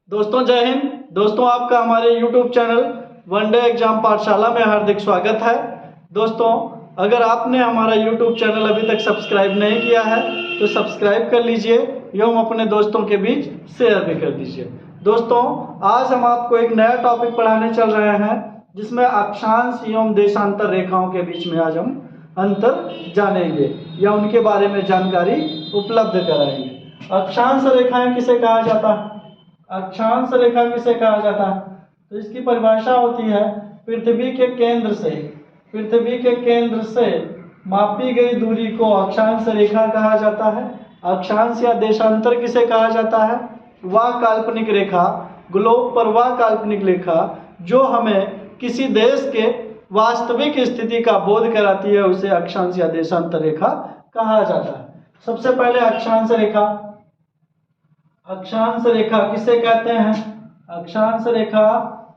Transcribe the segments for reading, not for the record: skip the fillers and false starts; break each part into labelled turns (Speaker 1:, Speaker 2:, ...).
Speaker 1: दोस्तों जय हिंद। दोस्तों आपका हमारे YouTube चैनल वनडे एग्जाम पाठशाला में हार्दिक स्वागत है। दोस्तों अगर आपने हमारा YouTube चैनल अभी तक सब्सक्राइब नहीं किया है तो सब्सक्राइब कर लीजिए एवं अपने दोस्तों के बीच शेयर भी कर दीजिए। दोस्तों आज हम आपको एक नया टॉपिक पढ़ाने चल रहे हैं जिसमें अक्षांश एवं देशांतर रेखाओं के बीच में आज हम अंतर जानेंगे या उनके बारे में जानकारी उपलब्ध कराएंगे। अक्षांश रेखाएं किसे कहा जाता है? अक्षांश रेखा किसे कहा जाता है? तो इसकी परिभाषा होती है पृथ्वी के केंद्र से मापी गई दूरी को अक्षांश रेखा कहा जाता है। अक्षांश या देशांतर किसे कहा जाता है? वह काल्पनिक रेखा, ग्लोब पर वह काल्पनिक रेखा जो हमें किसी देश के वास्तविक स्थिति का बोध कराती है, उसे अक्षांश या देशांतर रेखा कहा जाता है। सबसे पहले अक्षांश रेखा किसे कहते हैं? अक्षांश रेखा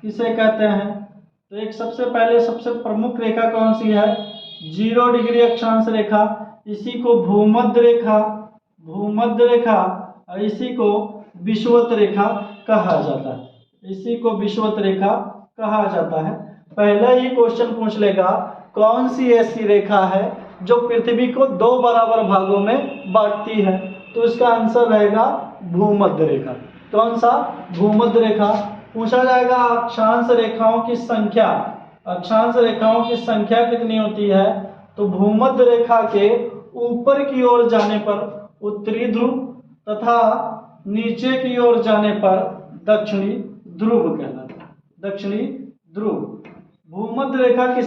Speaker 1: किसे कहते हैं? तो एक सबसे प्रमुख रेखा कौन सी है? 0 डिग्री अक्षांश रेखा, इसी को भूमध्य रेखा और इसी को विषुवत रेखा कहा जाता है। पहले ही क्वेश्चन पूछ लेगा कौन सी ऐसी रेखा है जो पृथ्वी को 2 बराबर भागों में बांटती है, तो इसका आंसर रहेगा भूमध्य रेखा। कौन सा? भूमध्य रेखा। पूछा जाएगा अक्षांश रेखाओं की संख्या कितनी होती है? तो भूमध्य रेखा के ऊपर की ओर जाने पर उत्तरी ध्रुव तथा नीचे की ओर जाने पर दक्षिणी ध्रुव कहलाता है। दक्षिणी ध्रुव। भूमध्य रेखा की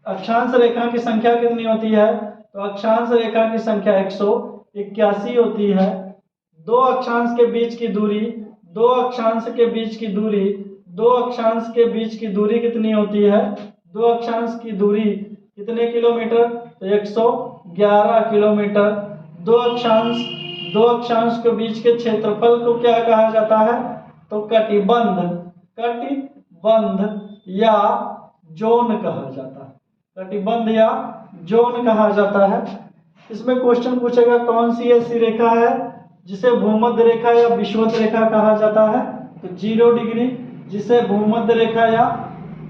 Speaker 1: अक्षांश रेखा की संख्या कितनी होती है? तो अक्षांश रेखा की संख्या 181 होती है। दो अक्षांश के बीच की दूरी कितनी होती है? दो अक्षांश की दूरी कितने किलोमीटर? तो 111 किलोमीटर। दो अक्षांश के बीच के क्षेत्रफल को क्या कहा जाता है? तो कटिबंध या जोन कहा जाता है। इसमें क्वेश्चन पूछेगा कौन सी ऐसी रेखा है जिसे भूमध्य रेखा या विषुवत रेखा कहा जाता है? तो 0 डिग्री जिसे भूमध्य रेखा या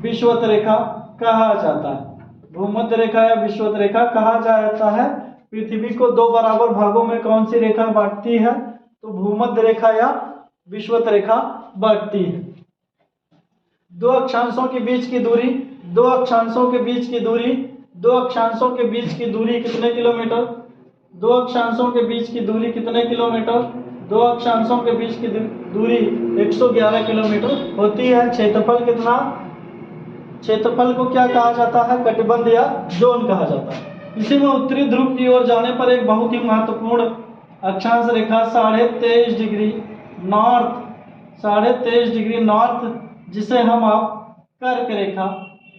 Speaker 1: विषुवत रेखा कहा जाता है। भूमध्य रेखा या विषुवत रेखा कहा जाता है। पृथ्वी को 2 बराबर भागों में कौन सी रेखा बांटती है? तो भूमध्य रेखा या विषुवत रेखा बांटती है। दो अक्षांशों के बीच की दूरी कितने किलोमीटर? दो अक्षांशों के बीच की दूरी 111 किलोमीटर होती है। क्षेत्रफल को क्या कहा जाता है? कटिबंध या जोन कहा जाता है। इसी में उत्तरी ध्रुव की ओर जाने पर एक बहुत ही महत्वपूर्ण अक्षांश रेखा 23.5 डिग्री नॉर्थ जिसे हम आप कर्क रेखा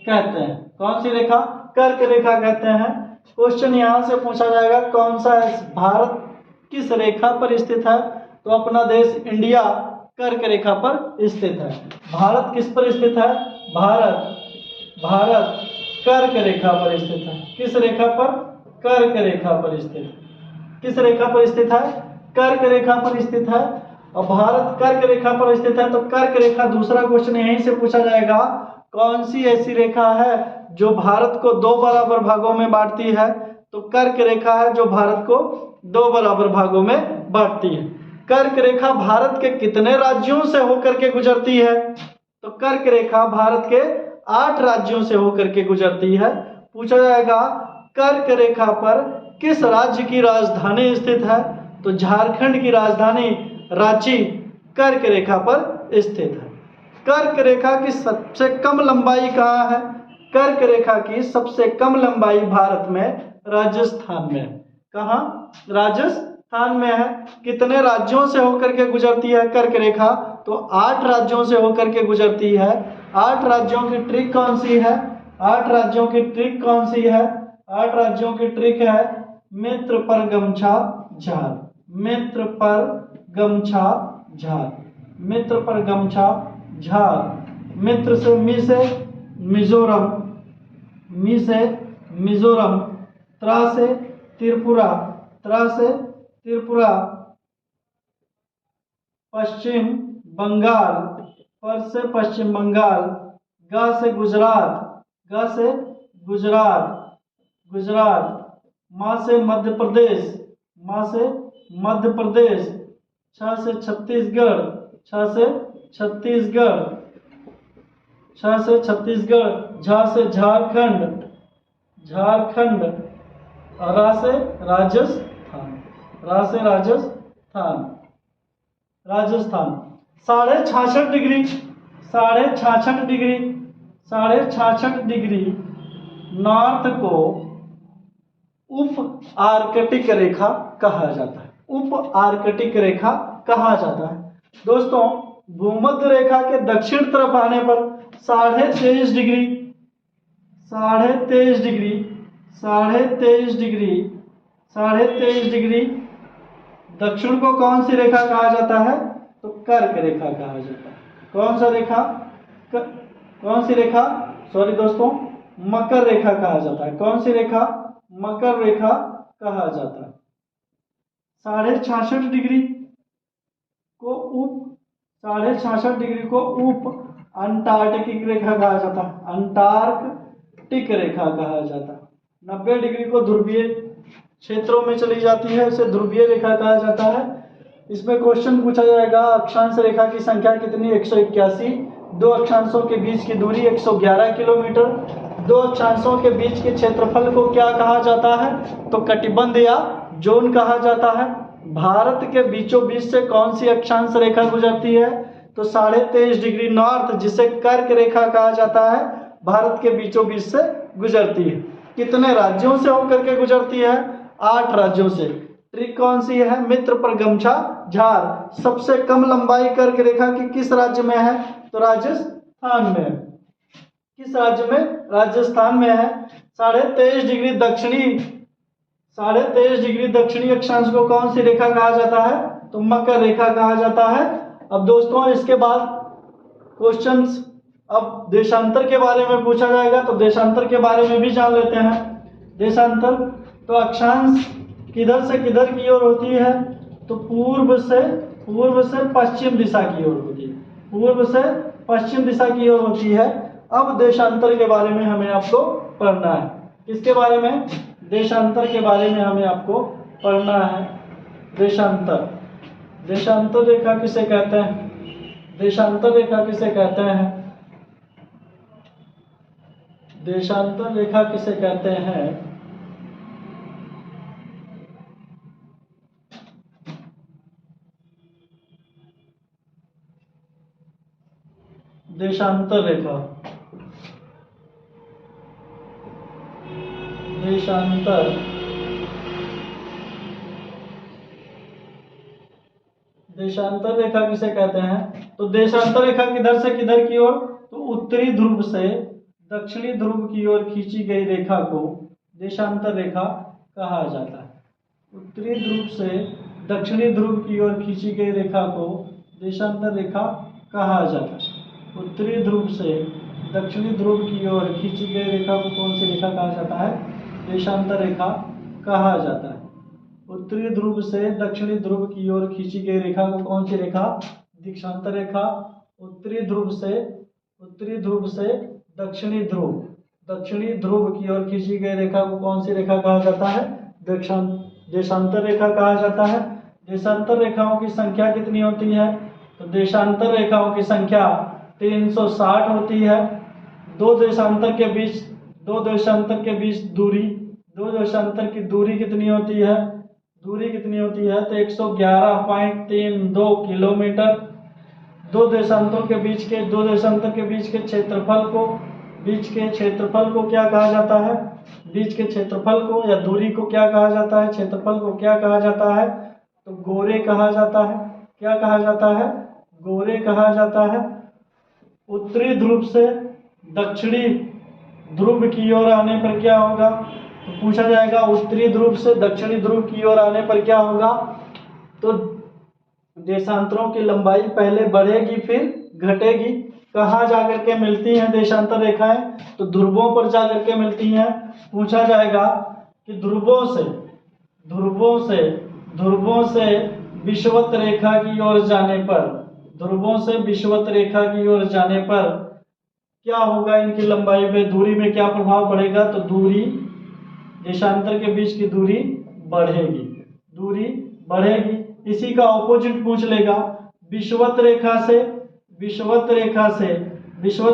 Speaker 1: कहते हैं। कौन सी रेखा? कर्क रेखा कहते हैं। क्वेश्चन यहाँ से पूछा जाएगा कौन सा भारत किस रेखा पर स्थित है? तो अपना देश इंडिया कर्क रेखा पर स्थित है। भारत किस पर स्थित है? भारत कर्क रेखा पर स्थित है। किस रेखा पर? कर्क रेखा पर स्थित। किस रेखा पर स्थित है? कर्क रेखा पर स्थित है। और भारत कर्क रेखा पर स्थित है तो कर्क रेखा, दूसरा क्वेश्चन यहीं से पूछा जाएगा कौन सी ऐसी रेखा है जो भारत को 2 बराबर भागों में बांटती है? तो कर्क रेखा है जो भारत को 2 बराबर भागों में बांटती है। कर्क रेखा भारत के कितने राज्यों से होकर के गुजरती है? तो कर्क रेखा भारत के 8 राज्यों से होकर के गुजरती है। पूछा जाएगा कर्क रेखा पर किस राज्य की राजधानी स्थित है? तो झारखंड की राजधानी रांची कर्क रेखा पर स्थित है। कर्क रेखा की सबसे कम लंबाई कहाँ है? कर्क रेखा की सबसे कम लंबाई भारत में राजस्थान में है। कहाँ? राजस्थान में है। कितने राज्यों से होकर के गुजरती है कर्क रेखा? तो 8 राज्यों से होकर के गुजरती है। 8 राज्यों की ट्रिक कौन सी है? 8 राज्यों की ट्रिक है मित्र पर गमछा झार। मित्र से मिजोरम, त्रा से त्रिपुरा, पश्चिम बंगाल, पर से पश्चिम बंगाल, ग से गुजरात, ग से गुजरात, गुजरात, म से मध्य प्रदेश, म से मध्य प्रदेश, छ से छत्तीसगढ़, छ से छत्तीसगढ़, छ से छत्तीसगढ़, झ से झारखंड, झारखंड, और रा से राजस्थान, रा से Rajasthan, Rajasthan. 66.5 degree, 66.5 degree, 66.5 degree north को उप आर्कटिक रेखा कहा जाता है। उप आर्कटिक रेखा कहा जाता है। दोस्तों, भूमध्य रेखा के दक्षिण तरफ आने पर 23.5 डिग्री, 23.5 डिग्री, 23.5 डिग्री, 23.5 डिग्री दक्षिण को कौन सी रेखा कहा जाता है? तो कर्क रेखा कहा जाता है। कौन सा रेखा? कौन सी रेखा? सॉरी दोस्तों, मकर रेखा कहा जाता है। कौन सी रेखा? मकर रेखा कहा जाता है। 66.5 डिग्री को उप 66.5 डिग्री को उप अंटार्कटिक रेखा कहा जाता है। अंटार्कटिक रेखा कहा जाता है। 90 डिग्री को ध्रुवीय क्षेत्रों में चली जाती है, इसे ध्रुवीय रेखा कहा जाता है। इसमें क्वेश्चन पूछा जाएगा, अक्षांश रेखा की संख्या कितनी? 181। दो अक्षांशों के बीच की दूरी 111 किलोमीटर। दो अक्षांशों के बीच के क्षेत्रफल को क्या कहा जाता है? तो कटिबंध या जोन कहा जाता है। भारत के बीचों बीच से कौन सी अक्षांश रेखा गुजरती है? तो 23.5 डिग्री नॉर्थ, जिसे कर्क रेखा कहा जाता है, भारत के बीचों बीच से गुजरती है। कितने राज्यों से होकर के गुजरती है? 8 राज्यों से। ट्रिक कौन सी है? मित्र पर गमछा झार। सबसे कम लंबाई कर्क रेखा की किस राज्य में है? तो राजस्थान में है। किस राज्य में? राजस्थान में है। 23.5 डिग्री दक्षिणी, 23.5 डिग्री दक्षिणी अक्षांश को कौन सी रेखा कहा जाता है? तो मकर रेखा कहा जाता है। अब दोस्तों, इसके बाद क्वेश्चंस, अब देशांतर के बारे में पूछा जाएगा, तो देशांतर के बारे में भी जान लेते हैं। देशांतर, तो अक्षांश किधर से किधर की ओर होती है? तो पूर्व से पश्चिम दिशा की ओर होती है। पूर्व से पश्चिम दिशा की ओर होती है। अब देशांतर के बारे में हमें आपको पढ़ना है। किसके बारे में? देशांतर के बारे में हमें आपको पढ़ना है। देशांतर, देशांतर रेखा किसे कहते हैं? देशांतर रेखा किसे कहते हैं? देशांतर रेखा किसे कहते हैं? देशांतर रेखा, देशांतर, देशांतर रेखा किसे कहते हैं? तो देशांतर रेखा किधर से किधर की ओर? तो उत्तरी ध्रुव से दक्षिणी ध्रुव की ओर खींची गई रेखा को देशांतर रेखा कहा जाता है। उत्तरी ध्रुव से दक्षिणी ध्रुव की ओर खींची गई रेखा को देशांतर रेखा कहा जाता है। उत्तरी ध्रुव से दक्षिणी ध्रुव की ओर खींची गई रेखा को कौन सी रेखा कहा जाता है? देशांतर रेखा कहा जाता है। उत्तरी ध्रुव से दक्षिणी ध्रुव की ओर खींची गई रेखा को कौन सी रेखा? देशांतर रेखा। उत्तरी ध्रुव से दक्षिणी ध्रुव की ओर खींची गई रेखा को कौन सी रेखा कहा जाता है? देशांतर रेखा कहा जाता है। देशांतर रेखाओं की संख्या कितनी होती है? तो देशांतर रेखाओं की संख्या 360 होती है। दो देशांतर के बीच दूरी, दो देशांतर की दूरी कितनी होती है? दूरी कितनी होती है? तो 111.32 किलोमीटर। दो देशांतर के बीच के क्षेत्रफल को क्या कहा जाता है? बीच के क्षेत्रफल को या दूरी को क्या कहा जाता है? क्षेत्रफल को क्या कहा जाता है? तो गोरे कहा जाता है। क्या कहा जाता है? गोरे कहा जाता है। उत्तरी ध्रुव से दक्षिणी ध्रुव की ओर आने पर क्या होगा? तो पूछा जाएगा, उत्तरी ध्रुव से दक्षिणी ध्रुव की ओर आने पर क्या होगा? तो देशांतरों की लंबाई पहले बढ़ेगी फिर घटेगी। कहाँ जाकर के मिलती हैं देशांतर रेखाएं? तो ध्रुवों पर जाकर के मिलती हैं। पूछा जाएगा कि ध्रुवों से विषुवत रेखा की ओर जाने पर, ध्रुवों से विषुवत रेखा की ओर जाने पर क्या होगा, इनकी लंबाई पे दूरी में क्या प्रभाव पड़ेगा, तो दूरी, देशांतर के बीच की दूरी बढ़ेगी, दूरी बढ़ेगी। इसी का ऑपोजिट पूछ लेगा, विषुवत रेखा से विषुवत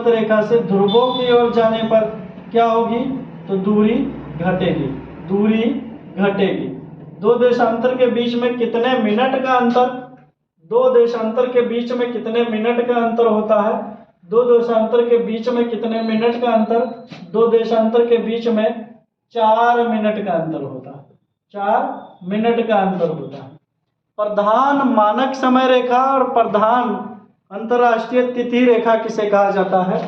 Speaker 1: रेखा से ध्रुवों की ओर जाने पर क्या होगी, तो दूरी घटेगी, दूरी घटेगी। दो देशांतर के बीच में कितने मिनट का अंतर, दो देशांतर के बीच में कितने मिनट का अंतर होता है, दो देशांतर के बीच में कितने मिनट का अंतर, दो देशांतर के बीच में 4 मिनट का अंतर होता है, 4 मिनट का अंतर होता है। प्रधान मानक समय रेखा और प्रधान अंतरराष्ट्रीय तिथि रेखा किसे कहा जाता है,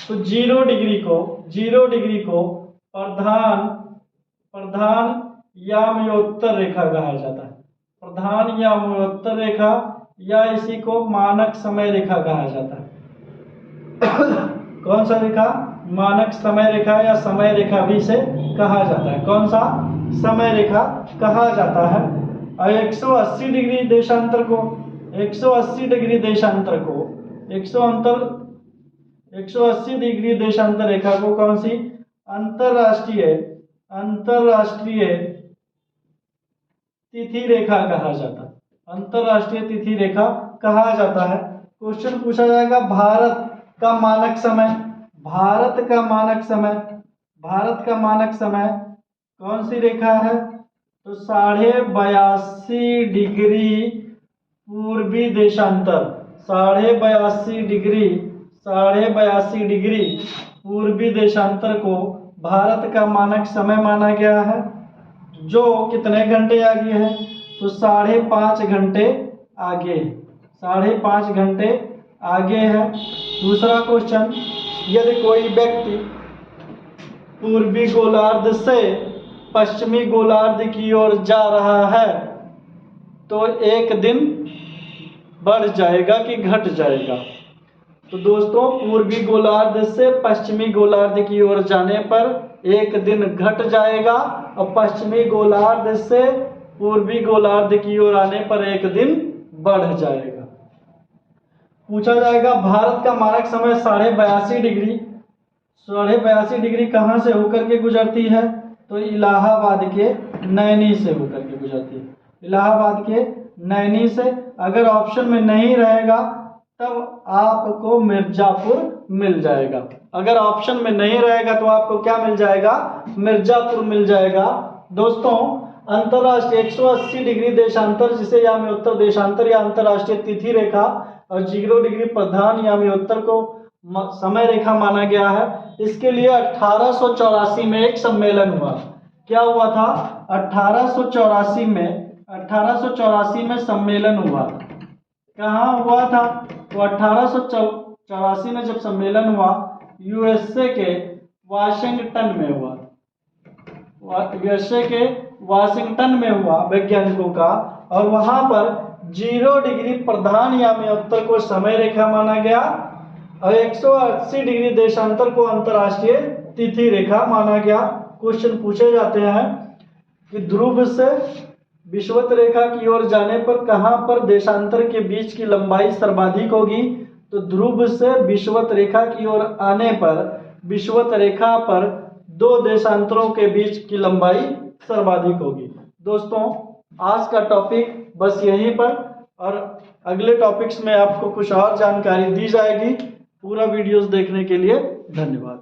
Speaker 1: तो 0 डिग्री को प्रधान याम्योत्तर रेखा कहा जाता है, प्रधान याम्योत्तर रेखा, या इसी को मानक समय रेखा कहा जाता है। कौन सा रेखा, मानक समय रेखा या समय रेखा भी इसे कहा जाता है। कौन सा, समय रेखा कहा जाता है। और 180 डिग्री देशांतर को 180 डिग्री देशांतर रेखा को कौन सी, अंतरराष्ट्रीय तिथि रेखा कहा जाता है, अंतरराष्ट्रीय तिथि रेखा कहा जाता है। क्वेश्चन पूछा जाएगा, भारत का मानक समय कौन सी रेखा है, तो 82.5 डिग्री पूर्वी देशांतर, 82.5 डिग्री पूर्वी देशांतर को भारत का मानक समय माना गया है, जो कितने घंटे आगे है, तो 5.5 घंटे आगे, 5.5 घंटे आगे है। दूसरा क्वेश्चन, यदि कोई व्यक्ति पूर्वी गोलार्ध से पश्चिमी गोलार्ध की ओर जा रहा है तो एक दिन बढ़ जाएगा कि घट जाएगा, तो दोस्तों पूर्वी गोलार्ध से पश्चिमी गोलार्ध की ओर जाने पर एक दिन घट जाएगा और पश्चिमी गोलार्ध से पूर्वी गोलार्ध की ओर आने पर एक दिन बढ़ जाएगा। पूछा जाएगा, भारत का मानक समय 82.5 डिग्री कहाँ से होकर के गुजरती है, तो इलाहाबाद के नैनी से होकर के गुजरती है, इलाहाबाद के नैनी से। अगर ऑप्शन में नहीं रहेगा तब आपको मिर्जापुर मिल जाएगा, अगर ऑप्शन में नहीं रहेगा तो आपको क्या मिल जाएगा, मिर्जापुर मिल जाएगा। दोस्तों अंतरराष्ट्रीय 180 डिग्री देशांतर, जिसे याम्योत्तर देशांतर या अंतरराष्ट्रीय तिथि रेखा, और 0 डिग्री प्रधान याम्योत्तर को समय रेखा माना गया है। इसके लिए 1884 में एक सम्मेलन हुआ। क्या हुआ था, 1884 में सम्मेलन हुआ। कहाँ हुआ था, तो 1884 में जब सम्मेलन हुआ, यूएसए के वाशिंगटन में हुआ, यूएसए के वाशिंगटन में हुआ वैज्ञानिकों का, और वहां पर 0 डिग्री प्रधान याम्योत्तर को समय रेखा माना गया और 180 डिग्री देशांतर को अंतरराष्ट्रीय तिथि रेखा माना गया। क्वेश्चन पूछे जाते हैं कि ध्रुव से विषुवत रेखा की ओर जाने पर कहां पर देशांतर के बीच की लंबाई सर्वाधिक होगी, तो ध्रुव से विषुवत रेखा की ओर आने पर विषुवत रेखा पर 2 देशांतरों के बीच की लंबाई सर्वाधिक होगी। दोस्तों आज का टॉपिक बस यहीं पर, और अगले टॉपिक्स में आपको कुछ और जानकारी दी जाएगी। पूरा वीडियोस देखने के लिए धन्यवाद।